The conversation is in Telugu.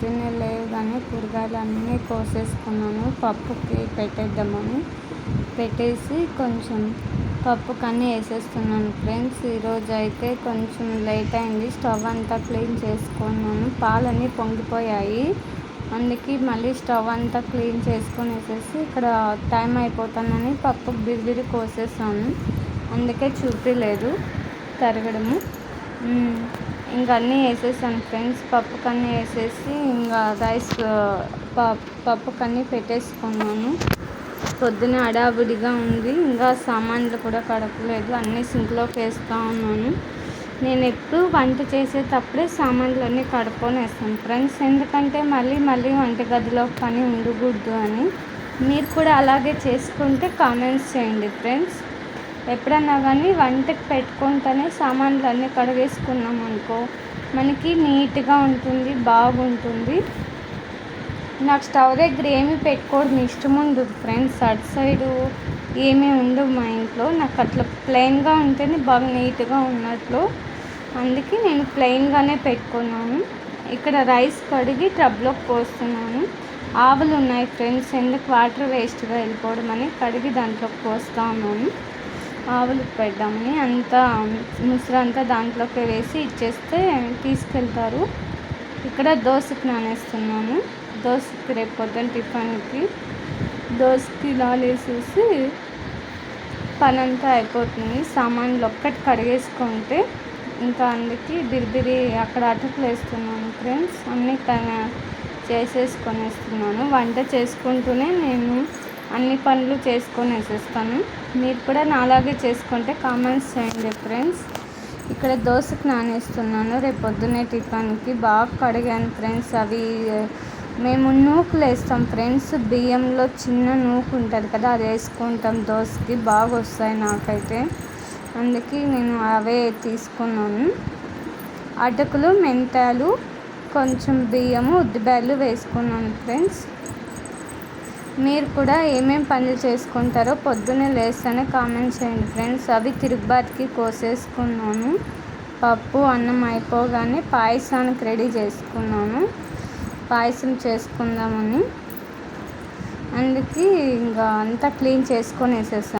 పొద్దున్నే లేవగానే కూరగాయలు అన్నీ కోసేసుకున్నాను పప్పుకి పెట్టేద్దామని. పెట్టేసి కొంచెం పప్పుకి అన్నీ వేసేస్తున్నాను ఫ్రెండ్స్. ఈరోజు అయితే కొంచెం లేట్ అయింది, స్టవ్ అంతా క్లీన్ చేసుకున్నాను. పాలన్నీ పొంగిపోయాయి, అందుకే మళ్ళీ స్టవ్ అంతా క్లీన్ చేసుకొని వేసేసి ఇక్కడ టైం అయిపోతుందని పప్పుకు బిరిబిరి కోసేసాను. అందుకే చూపించలేదు తరగడము. ఇంకా అన్నీ వేసేసాను ఫ్రెండ్స్. పప్పుకన్నీ వేసేసి ఇంకా రైస్ పప్పుకన్నీ పెట్టేసుకున్నాను. పొద్దున హడావుడిగా ఉంది, ఇంకా సామాన్లు కూడా కడగలేదు, అన్నీ సింక్లోకి వేస్తూ ఉన్నాను. నేను ఎప్పుడు వంట చేసేటప్పుడే సామాన్లు అన్నీ కడుక్కొని వేస్తాను ఫ్రెండ్స్, ఎందుకంటే మళ్ళీ మళ్ళీ వంటగదిలో పని ఉండకూడదు అని. మీరు కూడా అలాగే చేసుకుంటే కామెంట్స్ చేయండి ఫ్రెండ్స్. ఎప్పుడన్నా కానీ వంటకు పెట్టుకుంటేనే సామాన్లు అన్నీ కడిగేసుకున్నాం అనుకో మనకి నీట్గా ఉంటుంది, బాగుంటుంది. నాకు స్టవ్ దగ్గర ఏమీ పెట్టుకోవడం ఇష్టం ఉండదు ఫ్రెండ్స్. అటు సైడు ఏమీ ఉండవు మా ఇంట్లో. నాకు అట్లా ప్లెయిన్గా ఉంటేనే బాగా నీట్గా ఉన్నట్లు, అందుకే నేను ప్లెయిన్గానే పెట్టుకున్నాను. ఇక్కడ రైస్ కడిగి టబ్లోకి పోస్తున్నాను. ఆవులు ఉన్నాయి ఫ్రెండ్స్, ఎందుకు వాటర్ వేస్ట్గా వెళ్ళిపోవడం అని కడిగి దాంట్లోకి పోస్తూ ఉన్నాను. ఆవులకు పెడదామని అంతా ముసరంతా దాంట్లోకి వేసి ఇచ్చేస్తే తీసుకెళ్తారు. ఇక్కడ దోశకి నానేస్తున్నాను. దోశకి రేపు పొద్దున్న టిఫిన్కి దోశకి నానేసేసి పనంతా అయిపోతుంది. సామాన్లు ఒక్కటి కడిగేసుకుంటే ఇంకా అందుకే బిరిబిరి అక్కడ అటుకులు వేస్తున్నాను ఫ్రెండ్స్. అన్నీ చేసేసుకొని వేస్తున్నాను. వంట చేసుకుంటూనే నేను అన్ని పనులు చేసుకొని వేసేస్తాను. మీరు కూడా నాలాగే చేసుకుంటే కామెంట్స్ చేయండి ఫ్రెండ్స్. ఇక్కడ దోశకి నానేస్తున్నాను రేపు పొద్దున్నే టిఫిన్కి. బాగా కడిగాను ఫ్రెండ్స్. అవి మేము నూకులు వేస్తాం ఫ్రెండ్స్, బియ్యంలో చిన్న నూకు ఉంటుంది కదా, అది వేసుకుంటాం దోశకి, బాగా వస్తాయి నాకైతే. అందుకే నేను అవే తీసుకున్నాను. అటుకులు, మెంతాలు, కొంచెం బియ్యము, ఉద్దిబ్యాళ్ళు వేసుకున్నాను ఫ్రెండ్స్. మీరు కూడా ఏమేమి పనులు చేసుకుంటారో పొద్దున్నే లేస్తేనే కామెంట్ చేయండి ఫ్రెండ్స్. అవి తిరుగుబాటుకి కోసేసుకున్నాను. పప్పు అన్నం అయిపోగానే పాయసానికి రెడీ చేసుకున్నాను, పాయసం చేసుకుందామని. అందుకే ఇంకా అంతా క్లీన్ చేసుకొని వేసేసాను.